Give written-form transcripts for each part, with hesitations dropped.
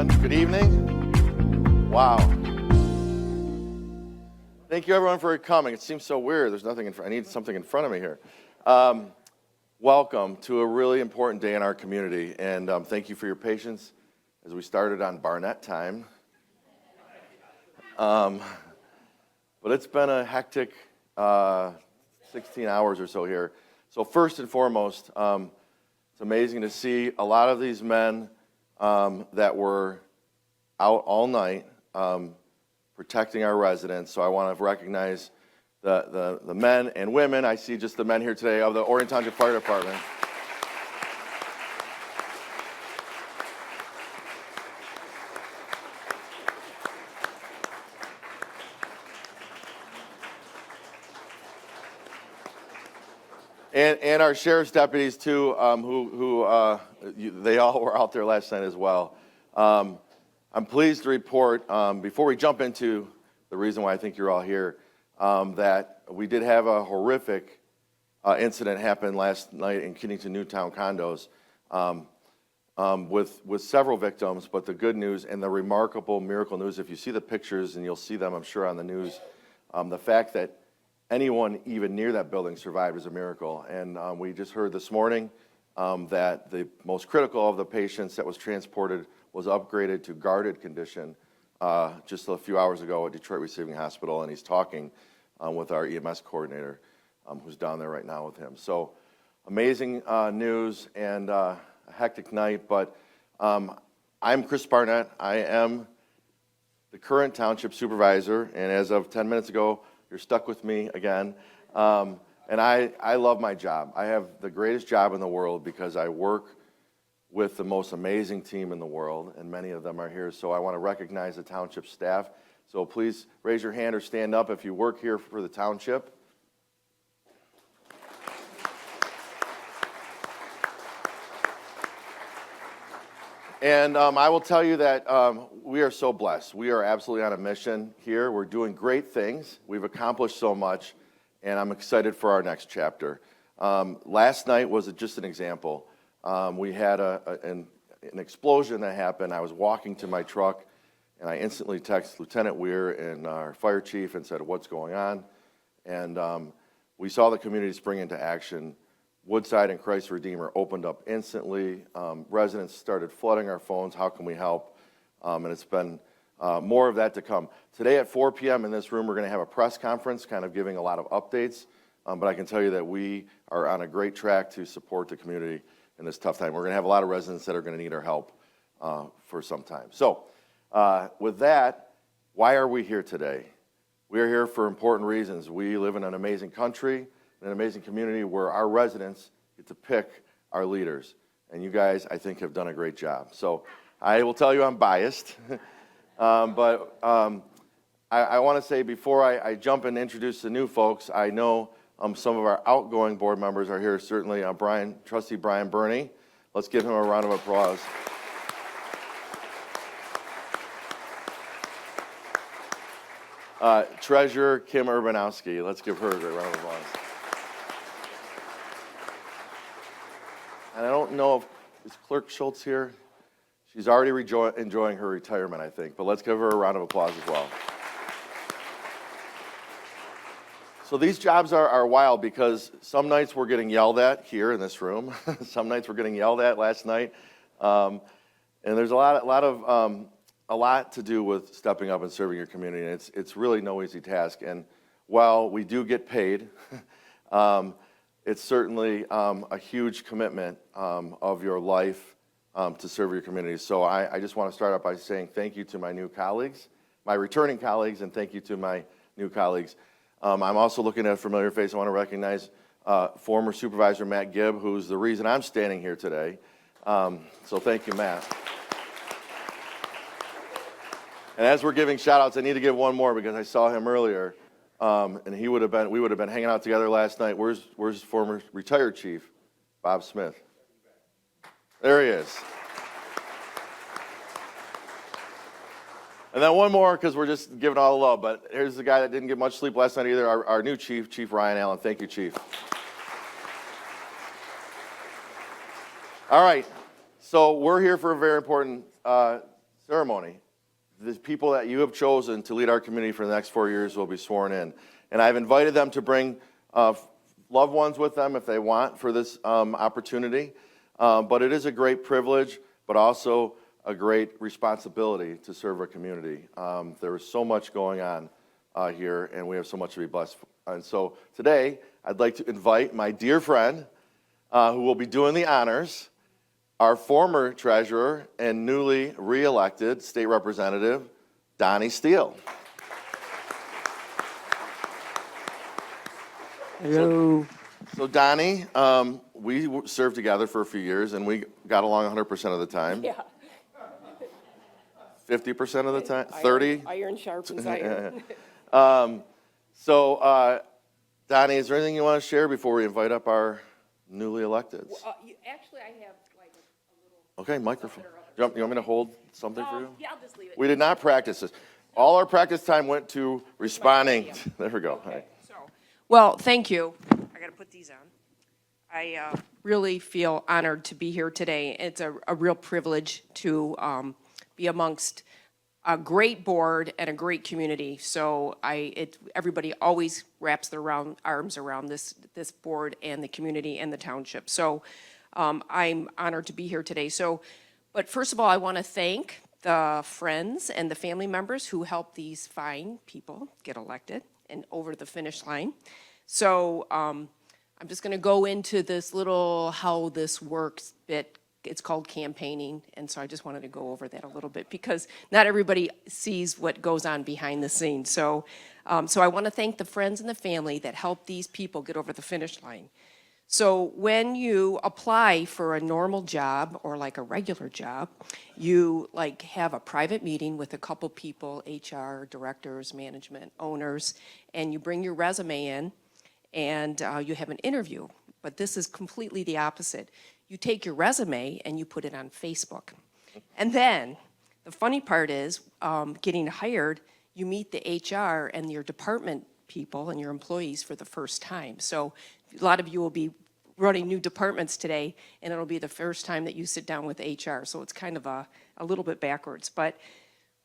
everyone. Good evening. Wow. Thank you, everyone, for coming. It seems so weird. There's nothing in front. I need something in front of me here. Welcome to a really important day in our community, and thank you for your patience as we started on Barnett time. But it's been a hectic 16 hours or so here. So first and foremost, it's amazing to see a lot of these men that were out all night protecting our residents. So I want to recognize the men and women. I see just the men here today of the Orion Township Fire Department. And our sheriff's deputies too, they all were out there last night as well. I'm pleased to report, before we jump into the reason why I think you're all here, that we did have a horrific incident happen last night in Kennington Newtown condos with several victims. But the good news and the remarkable miracle news, if you see the pictures, and you'll see them, I'm sure, on the news, the fact that anyone even near that building survived is a miracle. And we just heard this morning that the most critical of the patients that was transported was upgraded to guarded condition just a few hours ago at Detroit Receiving Hospital, and he's talking with our EMS coordinator who's down there right now with him. So amazing news and a hectic night, but I'm Chris Barnett. I am the current township supervisor, and as of 10 minutes ago, you're stuck with me again. And I love my job. I have the greatest job in the world because I work with the most amazing team in the world, and many of them are here. So I want to recognize the township staff. So please raise your hand or stand up if you work here for the township. And I will tell you that we are so blessed. We are absolutely on a mission here. We're doing great things. We've accomplished so much, and I'm excited for our next chapter. Last night was just an example. We had an explosion that happened. I was walking to my truck, and I instantly texted Lieutenant Weir and our fire chief and said, "What's going on?" And we saw the community spring into action. Woodside and Christ Redeemer opened up instantly. Residents started flooding our phones. How can we help? And it's been more of that to come. Today at 4 p.m. in this room, we're going to have a press conference kind of giving a lot of updates. But I can tell you that we are on a great track to support the community in this tough time. We're going to have a lot of residents that are going to need our help for some time. So with that, why are we here today? We are here for important reasons. We live in an amazing country, an amazing community where our residents get to pick our leaders. And you guys, I think, have done a great job. So I will tell you I'm biased. But I want to say before I jump and introduce the new folks, I know some of our outgoing board members are here, certainly Trustee Brian Burney. Let's give him a round of applause. Treasurer Kim Urbanowski. Let's give her a round of applause. And I don't know if is Clerk Schultz here. She's already enjoying her retirement, I think. But let's give her a round of applause as well. So these jobs are wild because some nights we're getting yelled at here in this room. Some nights we're getting yelled at last night. And there's a lot to do with stepping up and serving your community. And it's really no easy task. And while we do get paid, it's certainly a huge commitment of your life to serve your community. So I just want to start out by saying thank you to my new colleagues, my returning colleagues, and thank you to my new colleagues. I'm also looking at a familiar face. I want to recognize former Supervisor Matt Gibb, who's the reason I'm standing here today. So thank you, Matt. And as we're giving shout-outs, I need to give one more because I saw him earlier. And we would have been hanging out together last night. Where's former retired chief, Bob Smith? There he is. And then one more, because we're just giving all the love, but here's the guy that didn't get much sleep last night either, our new chief, Chief Ryan Allen. Thank you, Chief. All right, so we're here for a very important ceremony, the people that you have chosen to lead our community for the next 4 years will be sworn in. And I've invited them to bring loved ones with them if they want for this opportunity. But it is a great privilege, but also a great responsibility to serve our community. There is so much going on here, and we have so much to be blessed for. And so today, I'd like to invite my dear friend, who will be doing the honors, our former treasurer and newly re-elected state representative, Donnie Steele. Hello. So Donnie, we served together for a few years, and we got along 100% of the time. Yeah. 50% of the time? 30? Iron sharpens iron. So, Donnie, is there anything you want to share before we invite up our newly electeds? Actually, I have like a little. Okay, microphone. You want me to hold something for you? Yeah, I'll just leave it. We did not practice this. All our practice time went to responding. There we go. Okay, so, well, thank you. I got to put these on. I really feel honored to be here today. It's a real privilege to be amongst a great board and a great community. So everybody always wraps their arms around this board and the community and the township. So I'm honored to be here today. But first of all, I want to thank the friends and the family members who helped these fine people get elected and over the finish line. So I'm just going to go into this little how this works bit. It's called campaigning, and so I just wanted to go over that a little bit because not everybody sees what goes on behind the scenes. So I want to thank the friends and the family that helped these people get over the finish line. So when you apply for a normal job or like a regular job, you like have a private meeting with a couple people, HR, directors, management, owners, and you bring your resume in and you have an interview. But this is completely the opposite. You take your resume and you put it on Facebook. And then the funny part is getting hired, you meet the HR and your department people and your employees for the first time. So a lot of you will be running new departments today, and it'll be the first time that you sit down with HR. So it's kind of a little bit backwards. But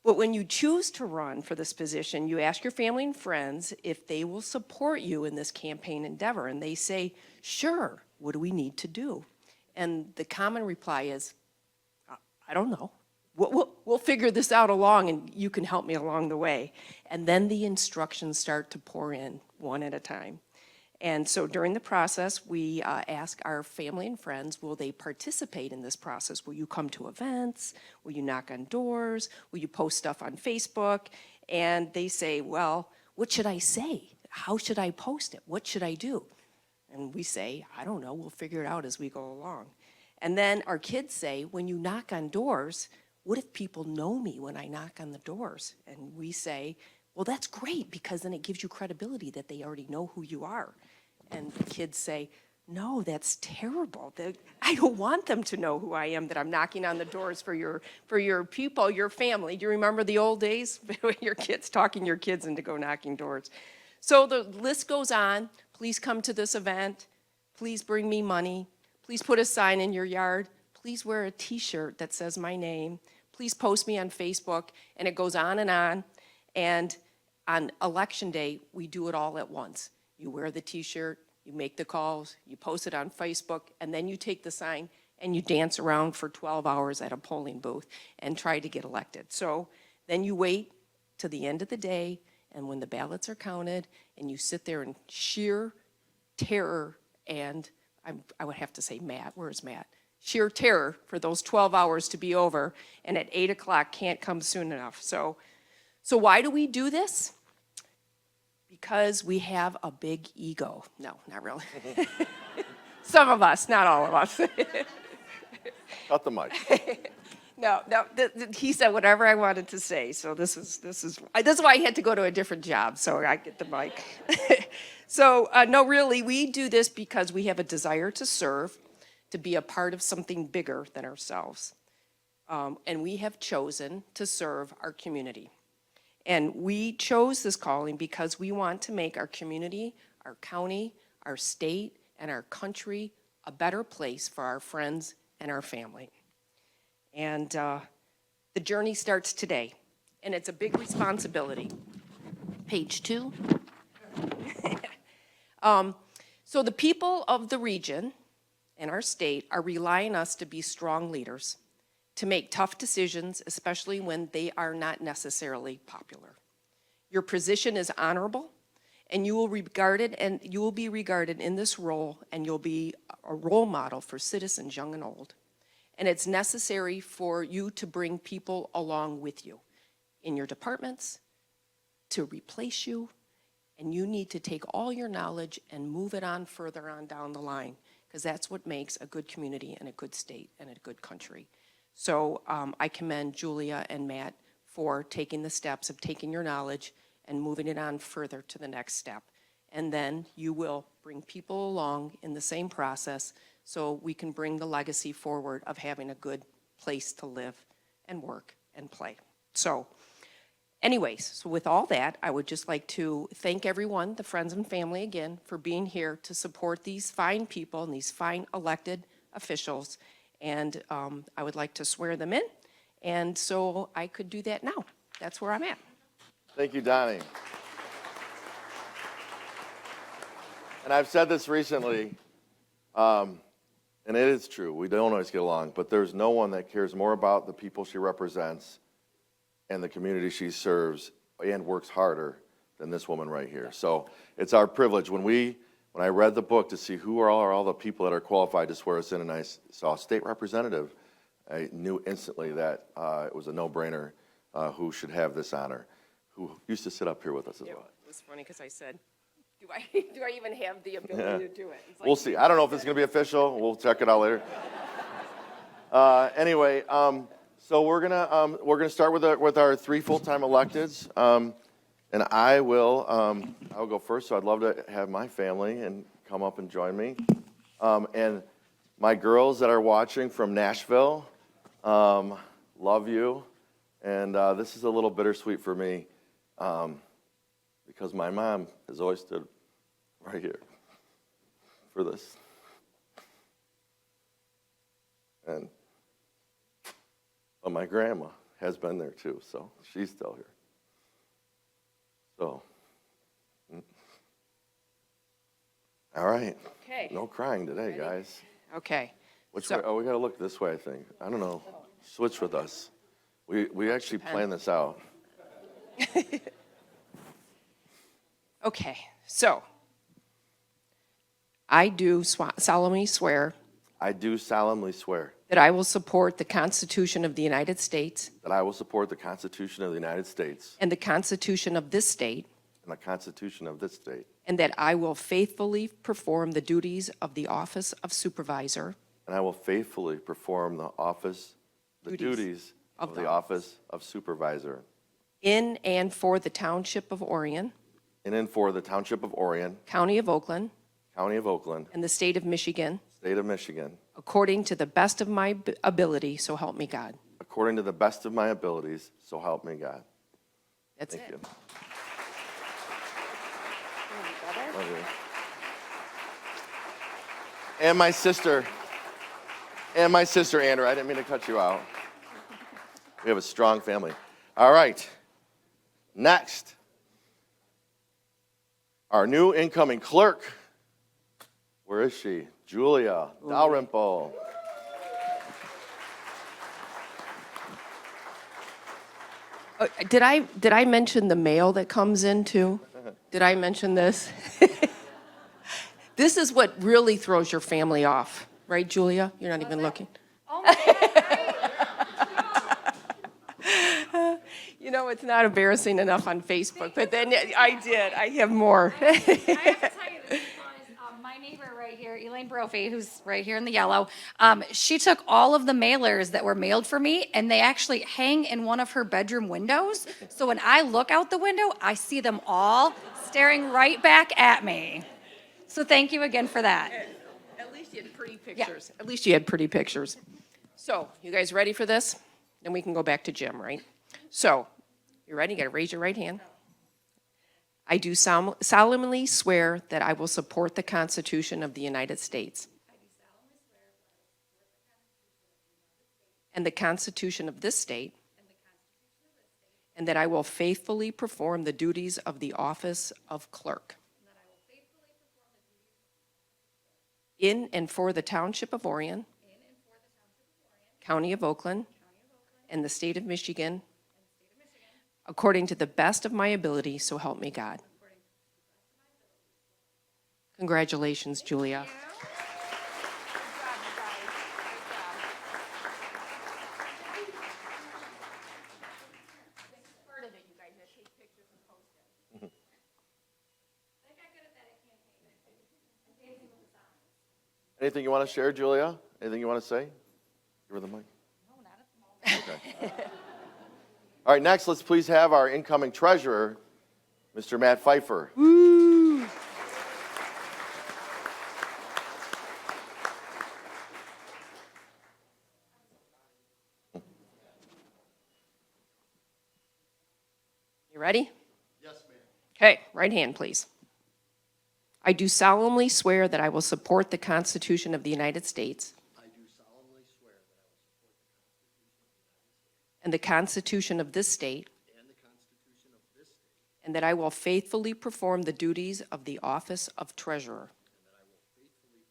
when you choose to run for this position, you ask your family and friends if they will support you in this campaign endeavor. And they say, sure, what do we need to do? And the common reply is, I don't know. We'll figure this out along, and you can help me along the way. And then the instructions start to pour in one at a time. And so during the process, we ask our family and friends, will they participate in this process? Will you come to events? Will you knock on doors? Will you post stuff on Facebook? And they say, well, what should I say? How should I post it? What should I do? And we say, I don't know, we'll figure it out as we go along. And then our kids say, when you knock on doors, what if people know me when I knock on the doors? And we say, well, that's great, because then it gives you credibility that they already know who you are. And the kids say, no, that's terrible. I don't want them to know who I am, that I'm knocking on the doors for your people, your family. Do you remember the old days? Your kids, talking your kids into go knocking doors. So the list goes on. Please come to this event. Please bring me money. Please put a sign in your yard. Please wear a t-shirt that says my name. Please post me on Facebook. And it goes on. And on election day, we do it all at once. You wear the t-shirt, you make the calls, you post it on Facebook, and then you take the sign and you dance around for 12 hours at a polling booth and try to get elected. So then you wait to the end of the day, and when the ballots are counted, and you sit there in sheer terror and, I would have to say Matt, where's Matt? Sheer terror for those 12 hours to be over, and at 8 o'clock can't come soon enough. So why do we do this? Because we have a big ego. No, not really. Some of us, not all of us. Cut the mic. No, he said whatever I wanted to say. So this is why I had to go to a different job, so I get the mic. So no, really, we do this because we have a desire to serve, to be a part of something bigger than ourselves. And we have chosen to serve our community. And we chose this calling because we want to make our community, our county, our state, and our country a better place for our friends and our family. And The journey starts today, and it's a big responsibility. Page 2. So the people of the region and our state are relying on us to be strong leaders, to make tough decisions, especially when they are not necessarily popular. Your position is honorable, and you will be regarded in this role, and you'll be a role model for citizens young and old. And it's necessary for you to bring people along with you in your departments to replace you, and you need to take all your knowledge and move it on further on down the line, because that's what makes a good community and a good state and a good country. So I commend Julia and Matt for taking the steps of taking your knowledge and moving it on further to the next step. And then you will bring people along in the same process so we can bring the legacy forward of having a good place to live and work and play. So anyways, so with all that, I would just like to thank everyone, the friends and family again, for being here to support these fine people and these fine elected officials. And I would like to swear them in. And so I could do that now. That's where I'm at. Thank you, Donnie. And I've said this recently, and it is true, we don't always get along, but there's no one that cares more about the people she represents and the community she serves and works harder than this woman right here. So it's our privilege. When I read the book to see who are all the people that are qualified to swear us in, and I saw a state representative, I knew instantly that it was a no-brainer who should have this honor, who used to sit up here with us as well. It was funny because I said, do I even have the ability to do it? It's like, We'll see. I don't know if it's going to be official. We'll check it out later. Anyway, so we're gonna start with our 3 full-time electeds, and I will go first. So I'd love to have my family and come up and join me, and my girls that are watching from Nashville, love you, and this is a little bittersweet for me, because my mom has always stood right here for this, and but my grandma has been there too, so she's still here. So, all right. Okay. No crying today, guys. Okay. Which way? Oh, we got to look this way, I think. I don't know. Switch with us. We actually planned this out. Okay. So, I do solemnly swear I do solemnly swear that I will support the Constitution of the United States that I will support the Constitution of the United States and the Constitution of this state, and the Constitution of this state, and that I will faithfully perform the duties of the office of supervisor and I will faithfully perform the duties of the office of supervisor in and for the Township of Orion, in and for the Township of Orion, County of Oakland, County of Oakland, and the state of Michigan, State of Michigan, according to the best of my ability, so help me God. according to the best of my abilities, so help me God. That's Thank it. you. Love you. And my sister, Andrew, I didn't mean to cut you out. We have a strong family. All right. Next, our new incoming clerk. Where is she? Julia Dalrymple. Did I mention the mail that comes in too? Did I mention this? This is what really throws your family off, right, Julia? You're not even looking. Oh my God. You know, it's not embarrassing enough on Facebook, but then I did. I have more. I have to tell you this because my neighbor right here, Elaine Brophy, who's right here in the yellow, she took all of the mailers that were mailed for me, and they actually hang in one of her bedroom windows. So when I look out the window, I see them all staring right back at me. So thank you again for that. At least you had pretty pictures. At least you had pretty pictures. So, you guys ready for this? Then we can go back to Jim, right? So, you ready? You got to raise your right hand. I do solemnly swear that I will support the Constitution of the United States and the Constitution of this state, and that I will faithfully perform the duties of the office of clerk in and for the Township of Orion, County of Oakland, and the state of Michigan, according to the best of my ability, so help me God. Congratulations, Julia. Anything you want to share, Julia? Anything you want to say? Give her the mic. No, not at the moment. Okay. All right, next, let's please have our incoming treasurer, Mr. Matt Pfeiffer. Woo! You ready? Yes, ma'am. Okay, right hand, please. I do solemnly swear that I will support the Constitution of the United States I do solemnly swear that I will support the and the Constitution of this state, and the Constitution of this state, and that I will faithfully perform the duties of the office of treasurer and that I will faithfully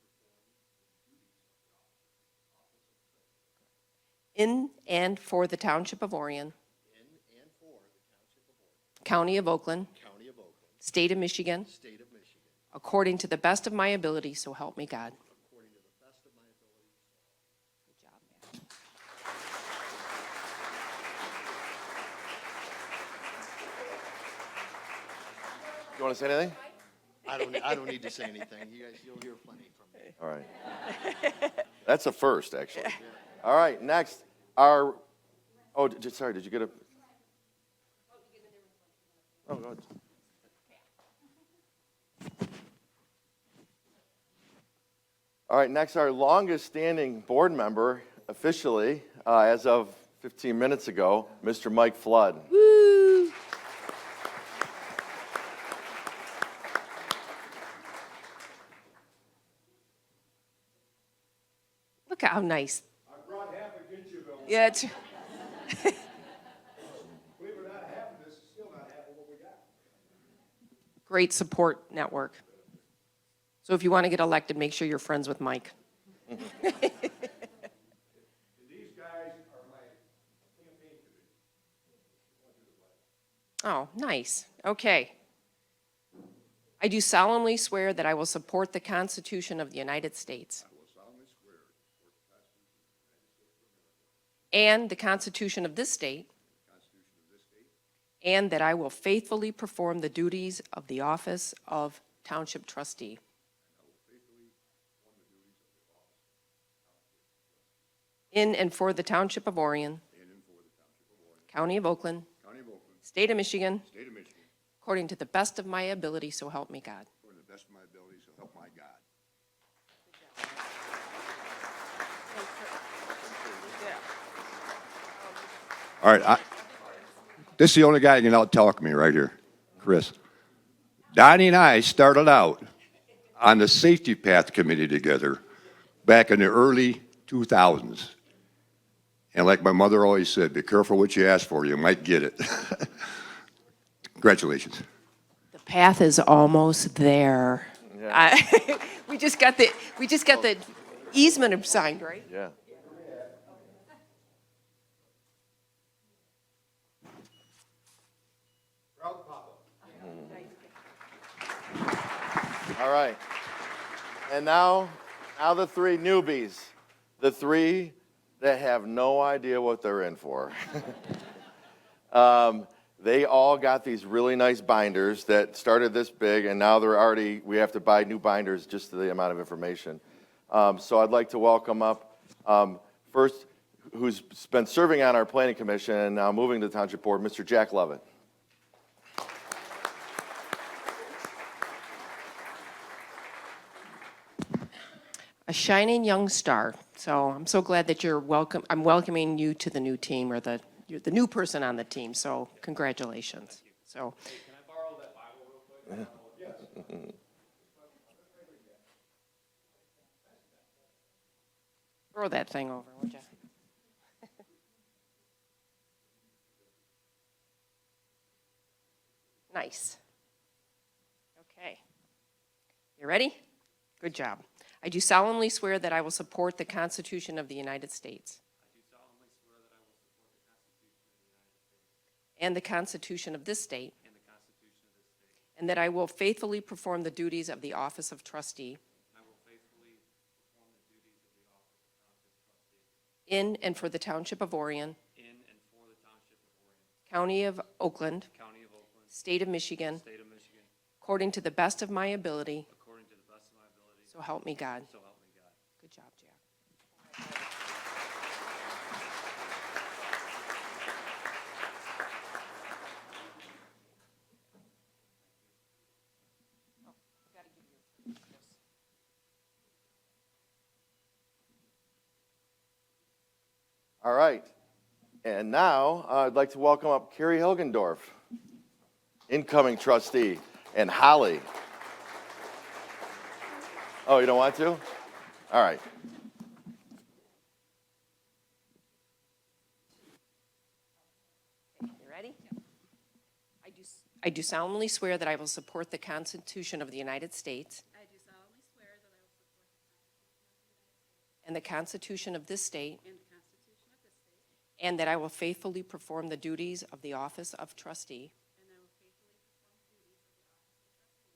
perform in and for the Township of Orion, in and for the Township of Orion, County of Oakland, County of Oakland, State of Michigan, State of Michigan, according to the best of my ability, so help me God. according to the best of my ability. Good job, Matt. You want to say anything? I don't need to say anything. You guys, you'll hear plenty from me. All right. That's a first, actually. All right, next, our, oh, sorry, did you get a? Oh, go ahead. All right, next, our longest-standing board member, officially, as of 15 minutes ago, Mr. Mike Flood. Woo! Look at how nice. I brought half against you, Bill. Yeah, it's, Believe it or not, half of this is still not half of what we got. great support network. So if you want to get elected, make sure you're friends with Mike. And these guys are my campaign committee. Oh, nice. Okay. I do solemnly swear that I will support the Constitution of the United States and the Constitution of this state, and that I will faithfully perform the duties of the office of Township Trustee in and for the Township of Orion, County of Oakland, State of Michigan, according to the best of my ability, so help me God. According to the best of my ability, so help my God. All right, this is the only guy who can out-talk me right here, Chris. Donnie and I started out on the Safety Path Committee together back in the early 2000s. And like my mother always said, be careful what you ask for, you might get it. Congratulations. The path is almost there. We just got the easement signed, right? Yeah. All right. And now the three newbies, the three that have no idea what they're in for. They all got these really nice binders that started this big, and now we have to buy new binders just to the amount of information. So I'd like to welcome up, first, who's been serving on our planning commission and now moving to the township board, Mr. Jack Lovett. A shining young star. So I'm so glad that you're welcome. I'm welcoming you to the new team, or you're the new person on the team. So congratulations. So. Hey, can I borrow that Bible real quick? Yes. Throw that thing over, would you? Nice. Okay. You ready? Good job. I do solemnly swear that I will support the Constitution of the United States. And the Constitution of this state. And that I will faithfully perform the duties of the office of trustee. In and for the Township of Orion. County of Oakland. State of Michigan. According to the best of my ability. So help me God. Good job, Jack. All right. And now I'd like to welcome up Carrie Hilgendorf, incoming trustee, and Holly. Oh, you don't want to? All right. You ready? I do solemnly swear that I will support the Constitution of the United States. I do solemnly swear that I will support the Constitution And the Constitution of this state. and the Constitution of this state, And that I will faithfully perform the duties of the office of trustee. and I will faithfully perform the duties of the office of trustee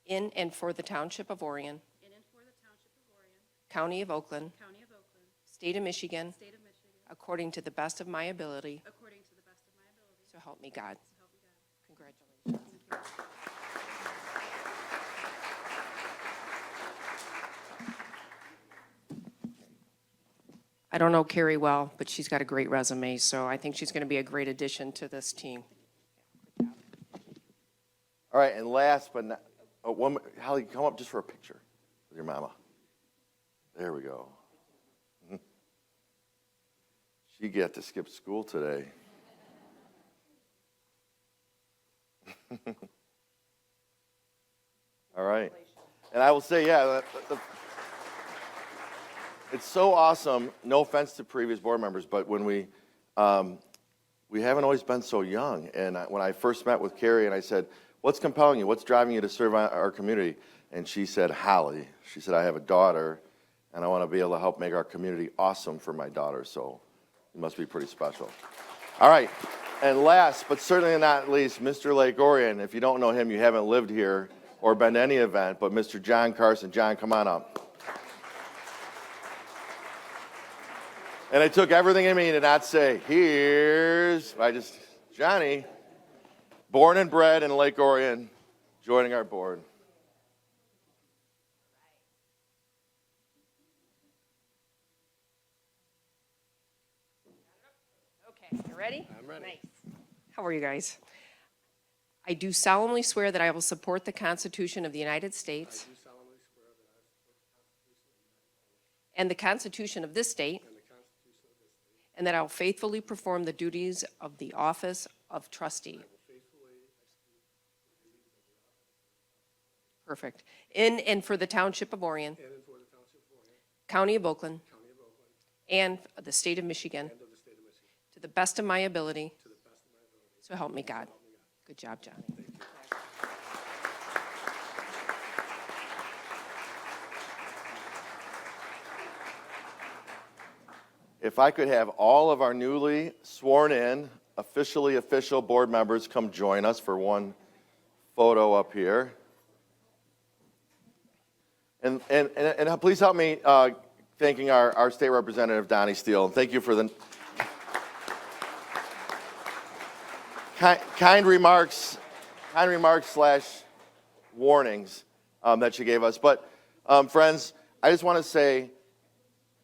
In and for the Township of Orion. in and for the Township of Orion, County of Oakland. County of Oakland, State of Michigan. State of Michigan, According to the best of my ability. according to the best of my ability, So help me God. so help me God. Congratulations. Thank you. I don't know Carrie well, but she's got a great resume, so I think she's going to be a great addition to this team. All right, and last but not, Holly, come up just for a picture with your mama. There we go. She got to skip school today. All right. And I will say, yeah, it's so awesome. No offense to previous board members, but when we haven't always been so young. And when I first met with Carrie and I said, what's compelling you? What's driving you to serve our community? And she said, Holly. She said, I have a daughter, and I want to be able to help make our community awesome for my daughter. So it must be pretty special. All right. And last, but certainly not least, Mr. Lake Orion. If you don't know him, you haven't lived here or been to any event, but Mr. John Carson. John, come on up. And it took everything in me to not say, Johnny, born and bred in Lake Orion, joining our board. Okay, you ready? I'm ready. Nice. How are you guys? I do solemnly swear that I will support the Constitution of the United States. I do solemnly swear that I will support the Constitution of the United States And the Constitution of this state. and the Constitution of this state. And that I will faithfully perform the duties of the office of trustee. I will faithfully execute the duties of the office Perfect. In and for the Township of Orion. and for the Township of Orion, County of Oakland. County of Oakland, And the State of Michigan. and of the State of Michigan, To the best of my ability. to the best of my ability. So help me God. Good job, Johnny. If I could have all of our newly sworn in, officially official board members come join us for one photo up here. And please help me thanking our state representative, Donnie Steele. And thank you for the kind remarks / warnings that she gave us. But friends, I just want to say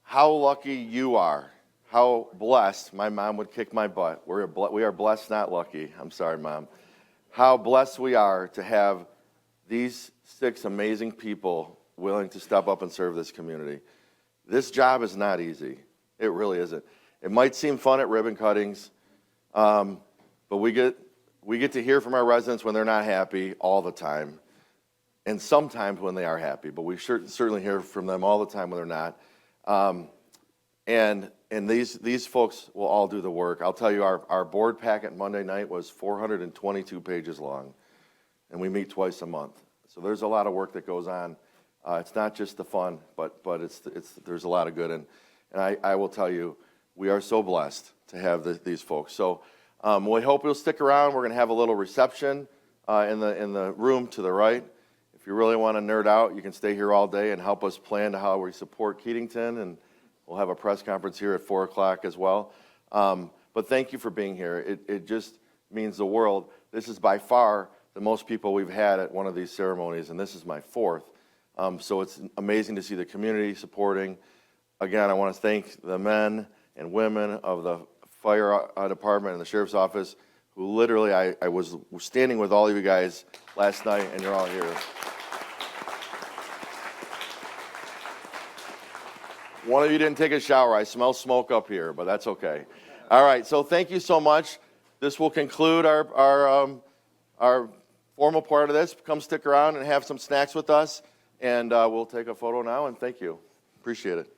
how lucky you are, how blessed. My mom would kick my butt. We are blessed, not lucky. I'm sorry, Mom. How blessed we are to have these 6 amazing people willing to step up and serve this community. This job is not easy. It really isn't. It might seem fun at ribbon cuttings, but we get to hear from our residents when they're not happy all the time, and sometimes when they are happy. But we certainly hear from them all the time when they're not. And these folks will all do the work. I'll tell you, our board packet Monday night was 422 pages long. and we meet twice a month. So there's a lot of work that goes on. It's not just the fun, but there's a lot of good. And I will tell you, we are so blessed to have these folks. So we hope you'll stick around. We're going to have a little reception in the room to the right. If you really want to nerd out, you can stay here all day and help us plan how we support Keatington, and we'll have a press conference here at 4 o'clock as well. But thank you for being here. It just means the world. This is by far the most people we've had at one of these ceremonies, and this is my 4th. So it's amazing to see the community supporting. Again, I want to thank the men and women of the fire department and the sheriff's office, who literally, I was standing with all of you guys last night, and you're all here. One of you didn't take a shower. I smell smoke up here, but that's okay. All right, so thank you so much. This will conclude our formal part of this. Come stick around and have some snacks with us, and we'll take a photo now, and thank you. Appreciate it.